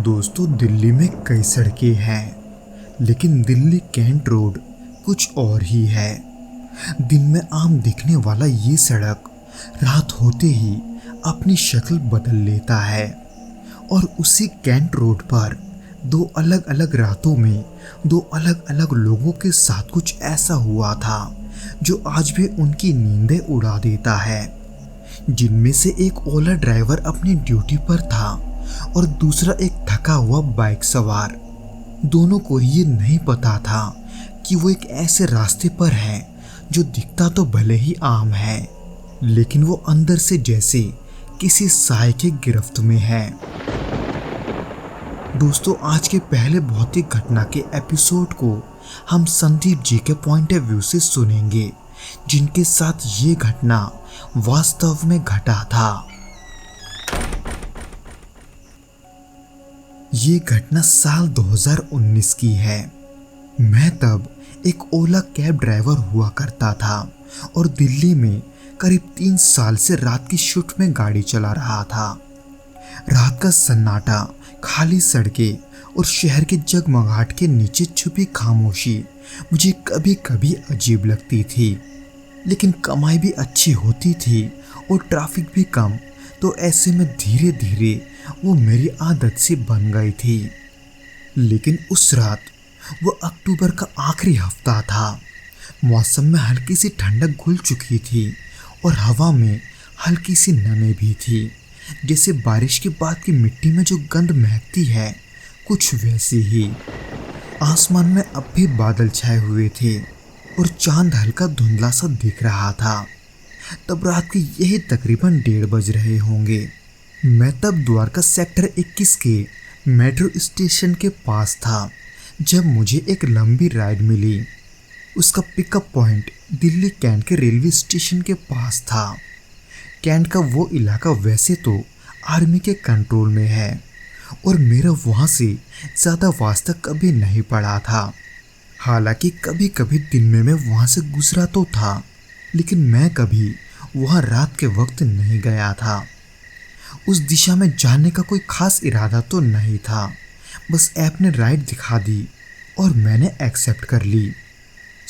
दोस्तों, दिल्ली में कई सड़कें हैं, लेकिन दिल्ली कैंट रोड कुछ और ही है। दिन में आम दिखने वाला ये सड़क रात होते ही अपनी शक्ल बदल लेता है। और उसी कैंट रोड पर दो अलग अलग रातों में दो अलग अलग लोगों के साथ कुछ ऐसा हुआ था जो आज भी उनकी नींदें उड़ा देता है। जिनमें से एक ओला ड्राइवर अपनी ड्यूटी पर था और दूसरा एक थका हुआ बाइक सवार। दोनों को ये नहीं पता था कि वो एक ऐसे रास्ते पर है जो दिखता तो भले ही आम है, लेकिन वो अंदर से जैसे किसी साए के गिरफ्त में है। दोस्तों, आज के पहले भौतिक घटना के एपिसोड को हम संदीप जी के पॉइंट ऑफ व्यू से सुनेंगे, जिनके साथ ये घटना वास्तव में घटा था। ये घटना साल 2019 की है। मैं तब एक ओला कैब ड्राइवर हुआ करता था और दिल्ली में करीब 3 साल से रात की शिफ्ट में गाड़ी चला रहा था। रात का सन्नाटा, खाली सड़कें और शहर के जगमगाहट के नीचे छुपी खामोशी मुझे कभी कभी अजीब लगती थी, लेकिन कमाई भी अच्छी होती थी और ट्रैफिक भी कम, तो ऐसे में धीरे धीरे वो मेरी आदत सी बन गई थी। लेकिन उस रात वो अक्टूबर का आखिरी हफ्ता था। मौसम में हल्की सी ठंडक घुल चुकी थी और हवा में हल्की सी नमी भी थी, जैसे बारिश के बाद की मिट्टी में जो गंध महकती है, कुछ वैसी ही। आसमान में अब भी बादल छाए हुए थे और चांद हल्का धुंधला सा दिख रहा था। तब रात के यही तकरीबन 1:30 बज रहे होंगे। मैं तब द्वारका सेक्टर 21 के मेट्रो स्टेशन के पास था जब मुझे एक लंबी राइड मिली। उसका पिकअप पॉइंट दिल्ली कैंट के रेलवे स्टेशन के पास था। कैंट का वो इलाका वैसे तो आर्मी के कंट्रोल में है और मेरा वहाँ से ज़्यादा वास्ता कभी नहीं पड़ा था। हालांकि कभी कभी दिन में मैं वहाँ से गुजरा तो था, लेकिन मैं कभी वहाँ रात के वक्त नहीं गया था। उस दिशा में जाने का कोई खास इरादा तो नहीं था, बस ऐप ने राइड दिखा दी और मैंने एक्सेप्ट कर ली।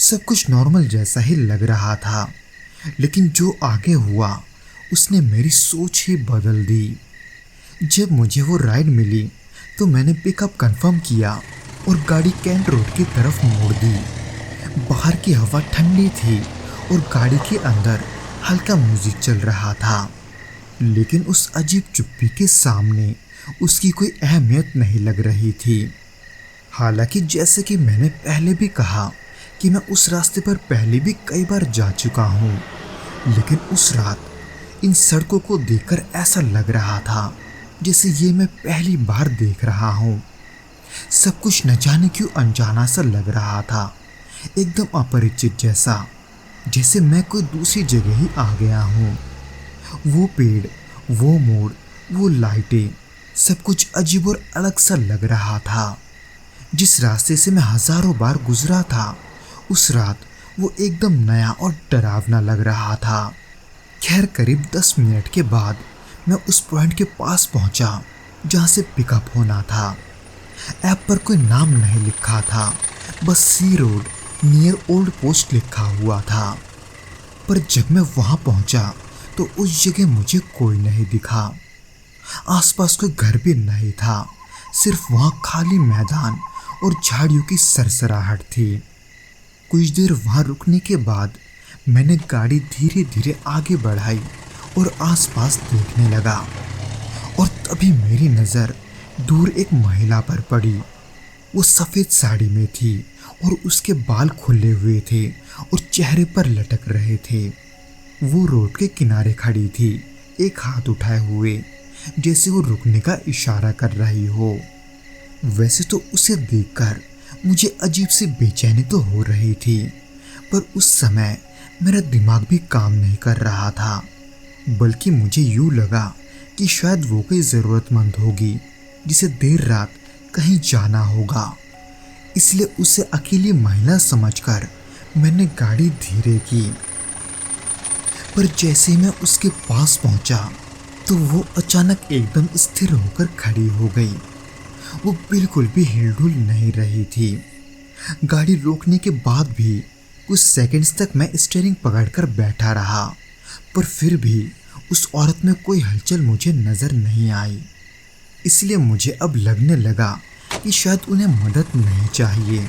सब कुछ नॉर्मल जैसा ही लग रहा था, लेकिन जो आगे हुआ उसने मेरी सोच ही बदल दी। जब मुझे वो राइड मिली तो मैंने पिकअप कंफर्म किया और गाड़ी कैंट रोड की तरफ मोड़ दी। बाहर की हवा ठंडी थी और गाड़ी के अंदर हल्का म्यूजिक चल रहा था, लेकिन उस अजीब चुप्पी के सामने उसकी कोई अहमियत नहीं लग रही थी। हालांकि जैसे कि मैंने पहले भी कहा कि मैं उस रास्ते पर पहले भी कई बार जा चुका हूँ, लेकिन उस रात इन सड़कों को देखकर ऐसा लग रहा था जैसे ये मैं पहली बार देख रहा हूँ। सब कुछ न जाने क्यों अनजाना सा लग रहा था, एकदम अपरिचित जैसा, जैसे मैं कोई दूसरी जगह ही आ गया हूँ। वो पेड़, वो मोड़, वो लाइटें, सब कुछ अजीब और अलग सा लग रहा था। जिस रास्ते से मैं हजारों बार गुजरा था, उस रात वो एकदम नया और डरावना लग रहा था। खैर, करीब 10 मिनट के बाद मैं उस पॉइंट के पास पहुंचा जहां से पिकअप होना था। ऐप पर कोई नाम नहीं लिखा था, बस सी रोड नियर ओल्ड पोस्ट लिखा हुआ था। पर जब मैं वहां पहुंचा तो उस जगह मुझे कोई नहीं दिखा। आसपास कोई घर भी नहीं था, सिर्फ वहां खाली मैदान और झाड़ियों की सरसराहट थी। कुछ देर वहां रुकने के बाद मैंने गाड़ी धीरे धीरे आगे बढ़ाई और आसपास देखने लगा, और तभी मेरी नज़र दूर एक महिला पर पड़ी। वो सफ़ेद साड़ी में थी और उसके बाल खुले हुए थे और चेहरे पर लटक रहे थे। वो रोड के किनारे खड़ी थी, एक हाथ उठाए हुए, जैसे वो रुकने का इशारा कर रही हो। वैसे तो उसे देखकर मुझे अजीब सी बेचैनी तो हो रही थी, पर उस समय मेरा दिमाग भी काम नहीं कर रहा था, बल्कि मुझे यूँ लगा कि शायद वो कोई ज़रूरतमंद होगी जिसे देर रात कहीं जाना होगा। इसलिए उसे अकेली महिला समझकर मैंने गाड़ी धीरे की। पर जैसे ही मैं उसके पास पहुंचा तो वो अचानक एकदम स्थिर होकर खड़ी हो गई वो बिल्कुल भी हिलडुल नहीं रही थी। गाड़ी रोकने के बाद भी कुछ सेकंड्स तक मैं स्टीयरिंग पकड़कर बैठा रहा, पर फिर भी उस औरत में कोई हलचल मुझे नजर नहीं आई। इसलिए मुझे अब लगने लगा कि शायद उन्हें मदद नहीं चाहिए,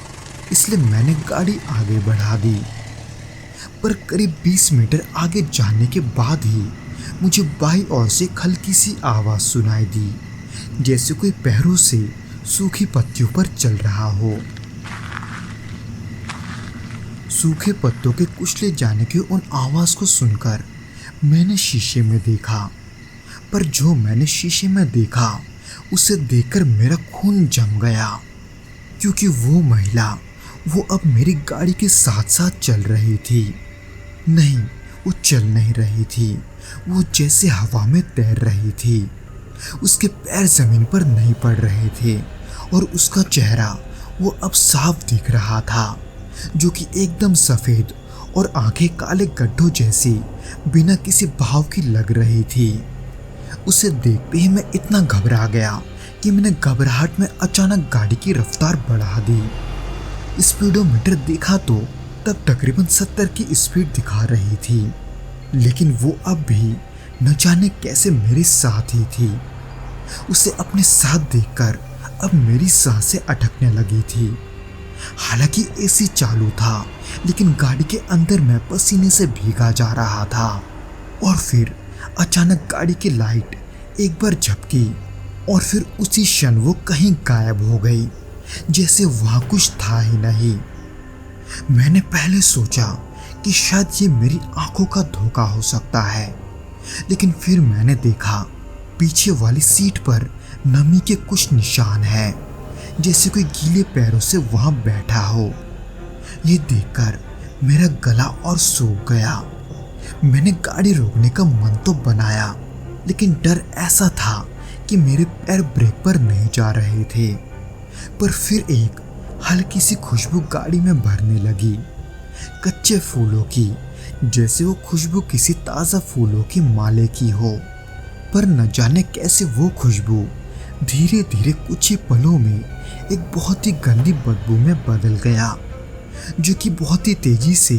इसलिए मैंने गाड़ी आगे बढ़ा दी। पर करीब 20 मीटर आगे जाने के बाद ही मुझे बाईं ओर से एक हल्की सी आवाज़ सुनाई दी, जैसे कोई पैरों से सूखी पत्तियों पर चल रहा हो। सूखे पत्तों के कुचले जाने की उन आवाज़ को सुनकर मैंने शीशे में देखा, पर जो मैंने शीशे में देखा उसे देखकर मेरा खून जम गया, क्योंकि वो महिला वो अब मेरी गाड़ी के साथ साथ चल रही थी। नहीं, वो चल नहीं रही थी, वो जैसे हवा में तैर रही थी। उसके पैर जमीन पर नहीं पड़ रहे थे और उसका चेहरा वो अब साफ दिख रहा था, जो कि एकदम सफ़ेद और आंखें काले गड्ढों जैसी बिना किसी भाव की लग रही थी। उसे देखते ही मैं इतना घबरा गया कि मैंने घबराहट में अचानक गाड़ी की रफ्तार बढ़ा दी। स्पीडोमीटर देखा तो तब तकरीबन 70 की स्पीड दिखा रही थी, लेकिन वो अब भी न जाने कैसे मेरे साथ ही थी। उसे अपने साथ देखकर अब मेरी सांसें अटकने लगी थी। हालांकि एसी चालू था, लेकिन गाड़ी के अंदर मैं पसीने से भीगा जा रहा था। और फिर अचानक गाड़ी की लाइट एक बार झपकी और फिर उसी क्षण वो कहीं गायब हो गई, जैसे वहां कुछ था ही नहीं। मैंने पहले सोचा कि शायद ये मेरी आंखों का धोखा हो सकता है, लेकिन फिर मैंने देखा पीछे वाली सीट पर नमी के कुछ निशान हैं, जैसे कोई गीले पैरों से वहां बैठा हो। ये देखकर मेरा गला और सूख गया। मैंने गाड़ी रोकने का मन तो बनाया, लेकिन डर ऐसा था कि मेरे पैर ब्रेक पर नहीं जा रहे थे। पर फिर एक हल्की सी खुशबू गाड़ी में भरने लगी, कच्चे फूलों की, जैसे वो खुशबू किसी ताज़ा फूलों की माले की हो। पर न जाने कैसे वो खुशबू धीरे धीरे कुछ ही पलों में एक बहुत ही गंदी बदबू में बदल गया, जो कि बहुत ही तेजी से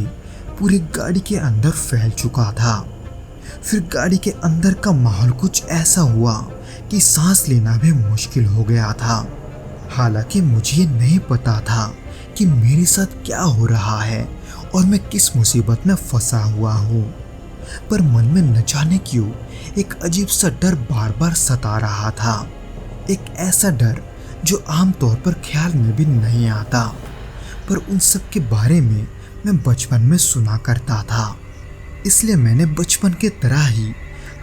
पूरी गाड़ी के अंदर फैल चुका था। फिर गाड़ी के अंदर का माहौल कुछ ऐसा हुआ कि सांस लेना भी मुश्किल हो गया था। हालांकि मुझे ये नहीं पता था कि मेरे साथ क्या हो रहा है और मैं किस मुसीबत में फंसा हुआ हूँ, पर मन में न जाने क्यों एक अजीब सा डर बार बार सता रहा था। एक ऐसा डर जो आमतौर पर ख्याल में भी नहीं आता, पर उन सब के बारे में मैं बचपन में सुना करता था। इसलिए मैंने बचपन के तरह ही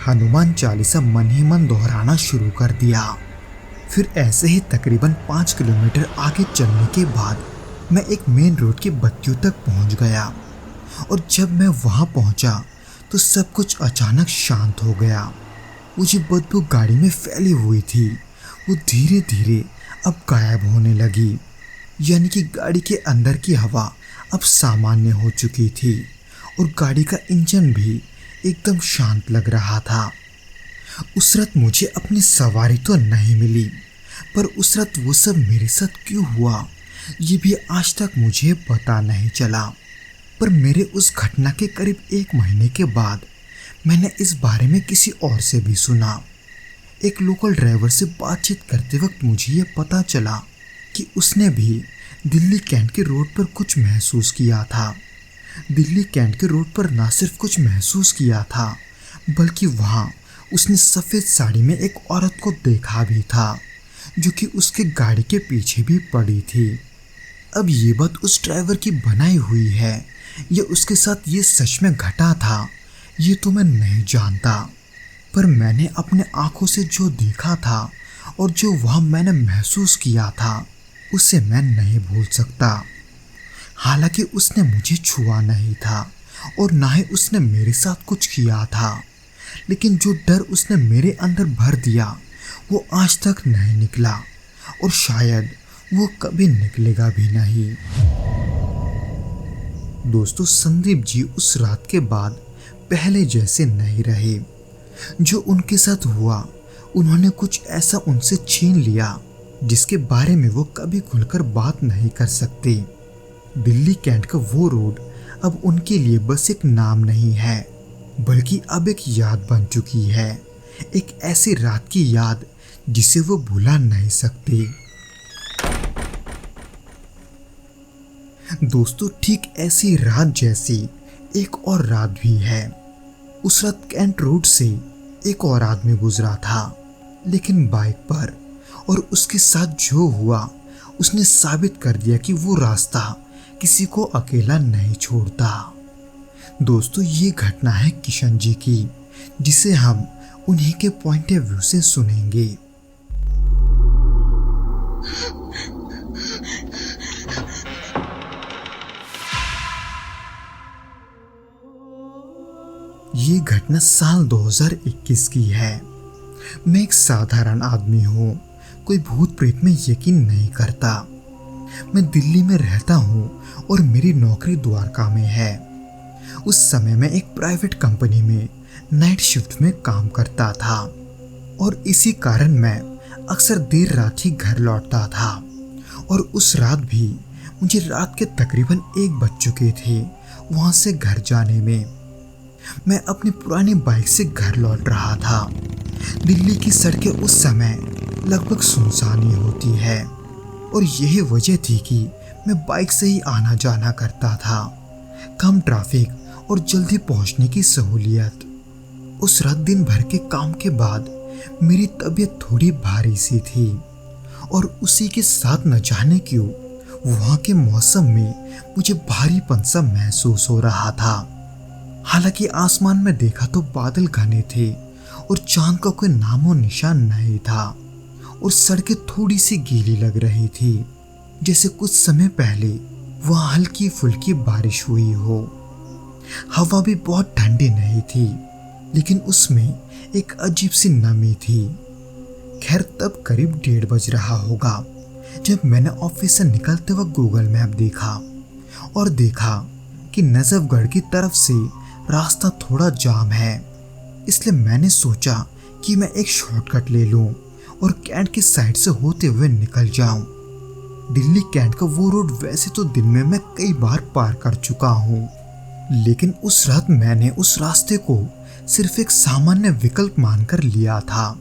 हनुमान चालीसा मन ही मन दोहराना शुरू कर दिया। फिर ऐसे ही तकरीबन 5 किलोमीटर आगे चलने के बाद मैं एक मेन रोड की बत्तियों तक पहुंच गया, और जब मैं वहां पहुंचा तो सब कुछ अचानक शांत हो गया। वो जो बदबू गाड़ी में फैली हुई थी वो धीरे धीरे अब गायब होने लगी, यानी कि गाड़ी के अंदर की हवा अब सामान्य हो चुकी थी और गाड़ी का इंजन भी एकदम शांत लग रहा था। उस रात मुझे अपनी सवारी तो नहीं मिली, पर उस रात वो सब मेरे साथ क्यों हुआ ये भी आज तक मुझे पता नहीं चला। पर मेरे उस घटना के करीब 1 महीने के बाद मैंने इस बारे में किसी और से भी सुना। एक लोकल ड्राइवर से बातचीत करते वक्त मुझे ये पता चला कि उसने भी दिल्ली कैंट के रोड पर कुछ महसूस किया था। दिल्ली कैंट के रोड पर ना सिर्फ कुछ महसूस किया था, बल्कि वहाँ उसने सफ़ेद साड़ी में एक औरत को देखा भी था, जो कि उसके गाड़ी के पीछे भी पड़ी थी। अब ये बात उस ड्राइवर की बनाई हुई है या उसके साथ ये सच में घटा था, ये तो मैं नहीं जानता। पर मैंने अपने आंखों से जो देखा था और जो वहाँ मैंने महसूस किया था, उसे मैं नहीं भूल सकता। हालांकि उसने मुझे छुआ नहीं था और ना ही उसने मेरे साथ कुछ किया था, लेकिन जो डर उसने मेरे अंदर भर दिया वो आज तक नहीं निकला और शायद वो कभी निकलेगा भी नहीं। दोस्तों, संदीप जी उस रात के बाद पहले जैसे नहीं रहे। जो उनके साथ हुआ, उन्होंने कुछ ऐसा उनसे छीन लिया जिसके बारे में वो कभी खुलकर बात नहीं कर सकते। दिल्ली कैंट का वो रोड अब उनके लिए बस एक नाम नहीं है, बल्कि अब एक याद बन चुकी है, एक ऐसी रात की याद जिसे वो भुला नहीं सकते। दोस्तों, ठीक ऐसी रात जैसी एक और रात भी है। उस रात कैंट रोड से एक और आदमी गुजरा था, लेकिन बाइक पर, और उसके साथ जो हुआ उसने साबित कर दिया कि वो रास्ता किसी को अकेला नहीं छोड़ता। दोस्तों, ये घटना है किशन जी की, जिसे हम उन्हीं के पॉइंट ऑफ व्यू से सुनेंगे। ये घटना साल 2021 की है। मैं एक साधारण आदमी हूँ, कोई भूत प्रेत में यकीन नहीं करता। मैं दिल्ली में रहता हूँ और मेरी नौकरी द्वारका में है। उस समय मैं एक प्राइवेट कंपनी में नाइट शिफ्ट में काम करता था, और इसी कारण मैं अक्सर देर रात ही घर लौटता था। और उस रात भी मुझे रात के तकरीबन 1 बज चुके थे वहाँ से घर जाने में। मैं अपनी पुरानी बाइक से घर लौट रहा था। दिल्ली की सड़कें उस समय लगभग सुनसान ही होती है, और यही वजह थी कि मैं बाइक से ही आना जाना करता था। कम ट्रैफिक और जल्दी पहुंचने की सहूलियत। उस रात दिन भर के काम के बाद मेरी तबीयत थोड़ी भारी सी थी, और उसी के साथ न जाने क्यों वहाँ के मौसम में मुझे भारीपन सा महसूस हो रहा था। हालांकि आसमान में देखा तो बादल घने थे और चांद का कोई नामो निशान नहीं था, और सड़कें थोड़ी सी गीली लग रही थी, जैसे कुछ समय पहले वहाँ हल्की फुल्की बारिश हुई हो। हवा भी बहुत ठंडी नहीं थी, लेकिन उसमें एक अजीब सी नमी थी। खैर, तब करीब 1:30 बज रहा होगा जब मैंने ऑफिस से निकलते वक्त गूगल मैप देखा, और देखा कि नजफगढ़ की तरफ से रास्ता थोड़ा जाम है। इसलिए मैंने सोचा कि मैं एक शॉर्टकट ले लूं और कैंट की साइड से होते हुए निकल जाऊं। दिल्ली कैंट का वो रोड वैसे तो दिन में मैं कई बार पार कर चुका हूं, लेकिन उस रात मैंने उस रास्ते को सिर्फ एक सामान्य विकल्प मानकर लिया था,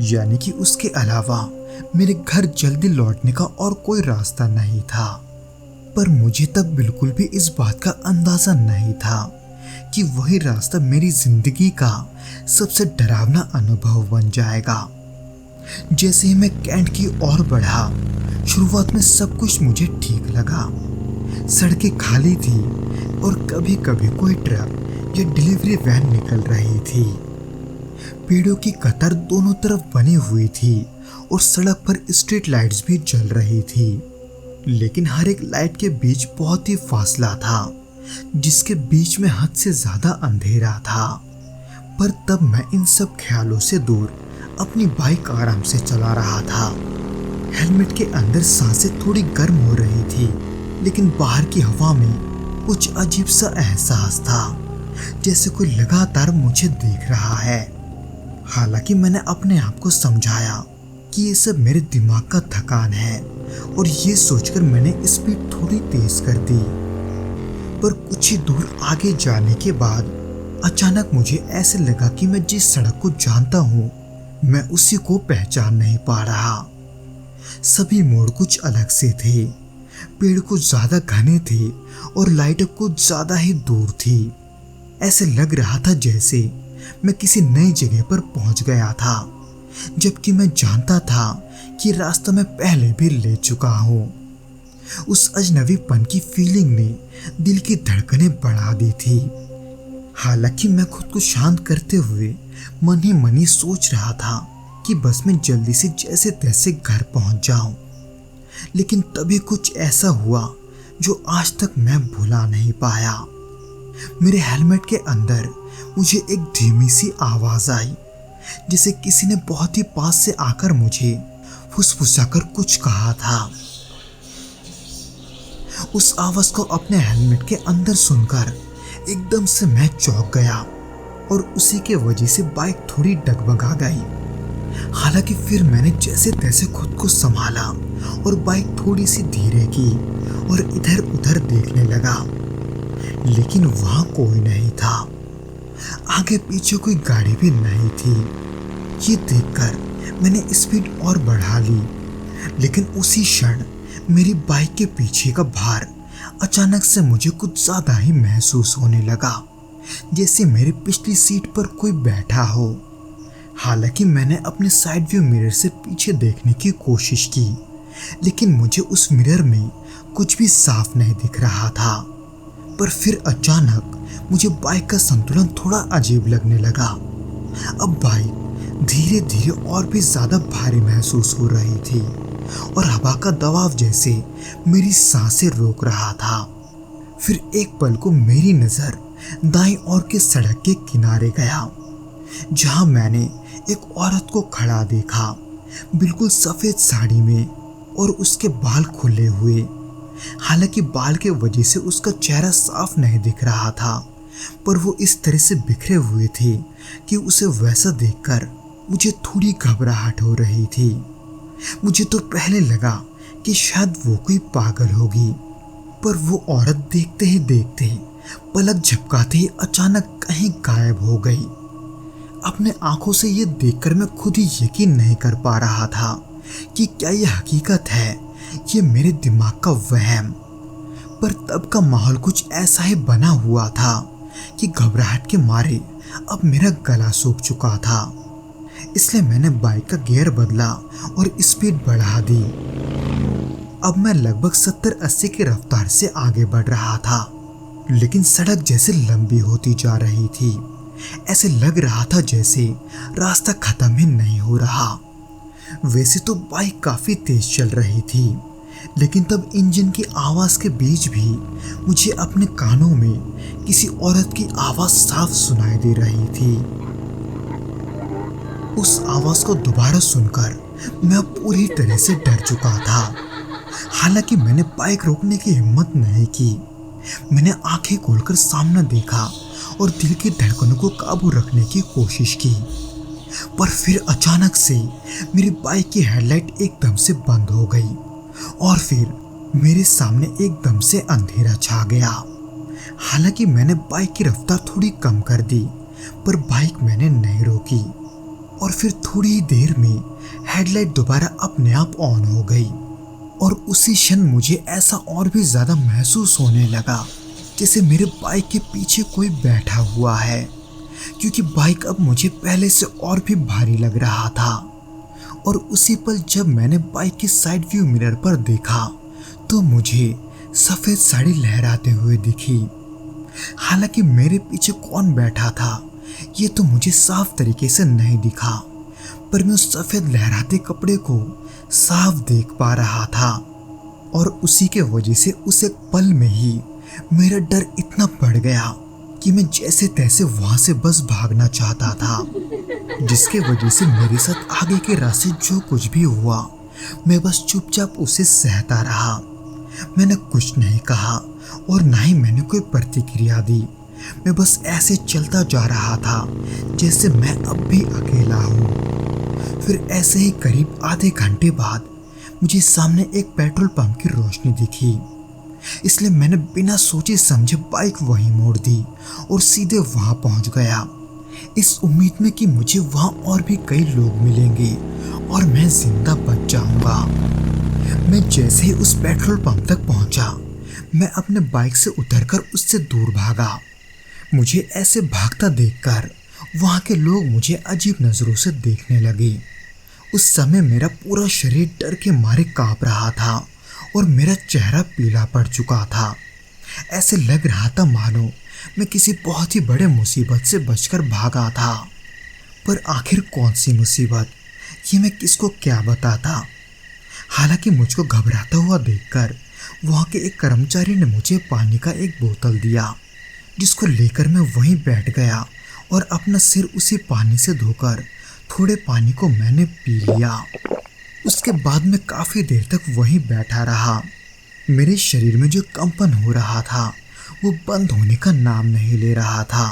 यानी कि उसके अलावा मेरे घर जल्दी लौटने का और कोई रास्ता नहीं था। पर मुझे तब बिल्कुल भी इस बात का अंदाजा नहीं था कि वही रास्ता मेरी जिंदगी का सबसे डरावना अनुभव बन जाएगा। जैसे ही मैं कैंट की ओर बढ़ा, शुरुआत में सब कुछ मुझे ठीक लगा। सड़कें खाली थी और कभी कभी कोई ट्रक या डिलीवरी वैन निकल रही थी। पेड़ों की कतार दोनों तरफ बनी हुई थी और सड़क पर स्ट्रीट लाइट्स भी जल रही थी, लेकिन हर एक लाइट के बीच बहुत ही फासला था, जिसके बीच में हद से ज्यादा अंधेरा था। पर तब मैं इन सब ख्यालों से दूर अपनी बाइक आराम से चला रहा था। हेलमेट के अंदर सांसें थोड़ी गर्म हो रही थी, लेकिन बाहर की हवा में कुछ अजीब सा एहसास था, जैसे कोई लगातार मुझे देख रहा है। हालांकि मैंने अपने आप को समझाया कि ये सब मेरे दिमाग का थकान है, और ये सोचकर मैंने स्पीड थोड़ी तेज कर दी। पर कुछ ही दूर आगे जाने के बाद अचानक मुझे ऐसे लगा कि मैं जिस सड़क को जानता हूँ मैं उसी को पहचान नहीं पा रहा। सभी मोड़ कुछ अलग से थे, पेड़ कुछ ज्यादा घने थे और लाइट कुछ ज्यादा ही दूर थी। ऐसे लग रहा था जैसे मैं किसी नई जगह पर पहुंच गया था, जबकि मैं जानता था कि रास्ता मैं पहले भी ले चुका हूँ। उस अजनबीपन की फीलिंग ने दिल की धड़कनें बढ़ा दी थी। हालांकि मैं खुद को शांत करते हुए मन ही मन ही सोच रहा था कि बस मैं जल्दी से जैसे तैसे घर पहुंच जाऊं। लेकिन तभी कुछ ऐसा हुआ जो आज तक मैं भुला नहीं पाया। मेरे हेलमेट के अंदर मुझे एक धीमी सी आवाज आई, जैसे किसी ने बहुत ही पास से आकर मुझे फुसफुसाकर कुछ कहा था। उस आवाज को अपने हेलमेट के अंदर सुनकर एकदम से मैं चौंक गया और उसी के वजह से बाइक थोड़ी डगमगा गई। हालांकि फिर मैंने जैसे तैसे खुद को संभाला और बाइक थोड़ी सी धीरे की और इधर उधर देखने लगा, लेकिन वहां कोई नहीं था। आगे पीछे कोई गाड़ी भी नहीं थी। ये देखकर मैंने स्पीड और बढ़ा ली, लेकिन उसी क्षण मेरी बाइक के पीछे का भार अचानक से मुझे कुछ ज्यादा ही महसूस होने लगा, जैसे मेरी पिछली सीट पर कोई बैठा हो। हालांकि मैंने अपने साइड व्यू मिरर से पीछे देखने की कोशिश की, लेकिन मुझे उस मिरर में कुछ भी साफ नहीं दिख रहा था। पर फिर अचानक मुझे बाइक का संतुलन थोड़ा अजीब लगने लगा। अब बाइक धीरे धीरे और भी ज्यादा भारी महसूस हो रही थी और हवा का दबाव जैसे मेरी सांसें रोक रहा था। फिर एक पल को मेरी नजर दाईं ओर के सड़क के किनारे गया, जहां मैंने एक औरत को खड़ा देखा, बिल्कुल सफेद साड़ी में और उसके बाल खुले हुए। हालांकि बाल के वजह से उसका चेहरा साफ नहीं दिख रहा था, पर वो इस तरह से बिखरे हुए थे कि उसे वैसा देखकर मुझे थोड़ी घबराहट हो रही थी। मुझे तो पहले लगा कि शायद वो कोई पागल होगी, पर वो औरत देखते ही देखते पलक झपकाते ही अचानक कहीं गायब हो गई। अपने आंखों से ये देखकर मैं खुद ही यकीन नहीं कर पा रहा था कि क्या ये हकीकत है, ये मेरे दिमाग का वहम। पर तब का माहौल कुछ ऐसा ही बना हुआ था कि घबराहट के मारे अब मेरा गला सूख चुका था। इसलिए मैंने बाइक का गियर बदला और स्पीड बढ़ा दी। अब मैं लगभग 70-80 की रफ्तार से आगे बढ़ रहा था, लेकिन सड़क जैसे लंबी होती जा रही थी। ऐसे लग रहा था जैसे रास्ता खत्म ही नहीं हो रहा। वैसे तो बाइक काफी तेज चल रही थी, लेकिन तब इंजन की आवाज के बीच भी मुझे अपने कानों में किसी औरत की आवाज साफ सुनाई दे रही थी। उस आवाज को दोबारा सुनकर मैं पूरी तरह से डर चुका था। हालांकि मैंने बाइक रोकने की हिम्मत नहीं की। मैंने आंखें खोलकर सामने देखा और दिल की धड़कनों को काबू रखने की कोशिश की, पर फिर अचानक से मेरी बाइक की हेडलाइट एकदम से बंद हो गई और फिर मेरे सामने एकदम से अंधेरा छा गया। हालांकि मैंने बाइक की रफ्तार थोड़ी कम कर दी, पर बाइक मैंने नहीं रोकी और फिर थोड़ी ही देर में हेडलाइट दोबारा अपने आप ऑन हो गई और उसी क्षण मुझे ऐसा और भी ज्यादा महसूस होने लगा जैसे मेरे बाइक के पीछे कोई बैठा हुआ है, क्योंकि बाइक अब मुझे पहले से और भी भारी लग रहा था। और उसी पल जब मैंने बाइक के साइड व्यू मिरर पर देखा तो मुझे सफेद साड़ी लहराते हुए दिखी। हालांकि मेरे पीछे कौन बैठा था ये तो मुझे साफ तरीके से नहीं दिखा, पर मैं उस सफेद लहराते कपड़े को साफ देख पा रहा था और उसी के वजह से उस एक पल में ही मेरा डर इतना बढ़ गया कि मैं जैसे तैसे वहां से बस भागना चाहता था, जिसके वजह से मेरे साथ आगे के रास्ते जो कुछ भी हुआ मैं बस चुपचाप उसे सहता रहा। मैंने कुछ नहीं कहा और ना ही मैंने कोई प्रतिक्रिया दी। मैं बस ऐसे चलता जा रहा था जैसे मैं अब भी अकेला हूँ। फिर ऐसे ही करीब आधे घंटे बाद मुझे सामने एक पेट्रोल पंप की रोशनी दिखी, इसलिए मैंने बिना सोचे समझे बाइक वहीं मोड़ दी और सीधे वहां पहुंच गया, इस उम्मीद में कि मुझे वहां और भी कई लोग मिलेंगे और मैं जिंदा बच जाऊंगा। मैं जैसे ही उस पेट्रोल पंप तक पहुंचा, मैं अपने बाइक से उतरकर उससे दूर भागा। मुझे ऐसे भागता देखकर वहां के लोग मुझे अजीब नजरों से देखने लगे। उस समय मेरा पूरा शरीर डर के मारे कांप रहा था और मेरा चेहरा पीला पड़ चुका था। ऐसे लग रहा था मानो मैं किसी बहुत ही बड़े मुसीबत से बचकर भागा था। पर आखिर कौन सी मुसीबत, ये मैं किसको क्या बताता। हालांकि मुझको घबराता हुआ देखकर वहाँ के एक कर्मचारी ने मुझे पानी का एक बोतल दिया, जिसको लेकर मैं वहीं बैठ गया और अपना सिर उसी पानी से धोकर थोड़े पानी को मैंने पी लिया। उसके बाद मैं काफ़ी देर तक वहीं बैठा रहा। मेरे शरीर में जो कंपन हो रहा था वो बंद होने का नाम नहीं ले रहा था।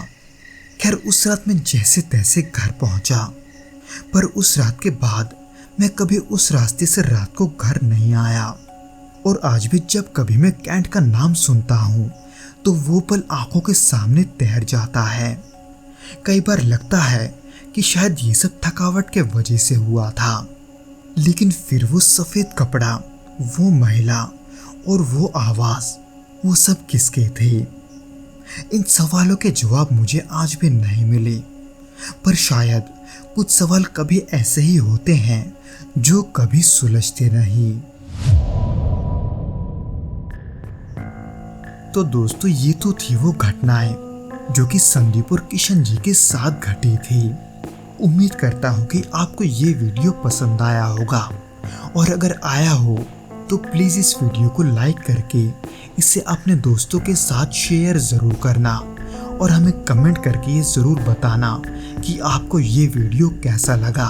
खैर उस रात मैं जैसे तैसे घर पहुंचा। पर उस रात के बाद मैं कभी उस रास्ते से रात को घर नहीं आया। और आज भी जब कभी मैं कैंट का नाम सुनता हूँ तो वो पल आंखों के सामने तैर जाता है। कई बार लगता है कि शायद ये सब थकावट के वजह से हुआ था, लेकिन फिर वो सफेद कपड़ा, वो महिला और वो आवाज, वो सब किसके थे? इन सवालों के जवाब मुझे आज भी नहीं मिले, पर शायद कुछ सवाल कभी ऐसे ही होते हैं जो कभी सुलझते नहीं। तो दोस्तों, ये तो थी वो घटनाएं जो कि संदीप और किशन जी के साथ घटी थी। उम्मीद करता हूँ कि आपको ये वीडियो पसंद आया होगा, और अगर आया हो तो प्लीज़ इस वीडियो को लाइक करके इसे अपने दोस्तों के साथ शेयर ज़रूर करना, और हमें कमेंट करके ये ज़रूर बताना कि आपको ये वीडियो कैसा लगा।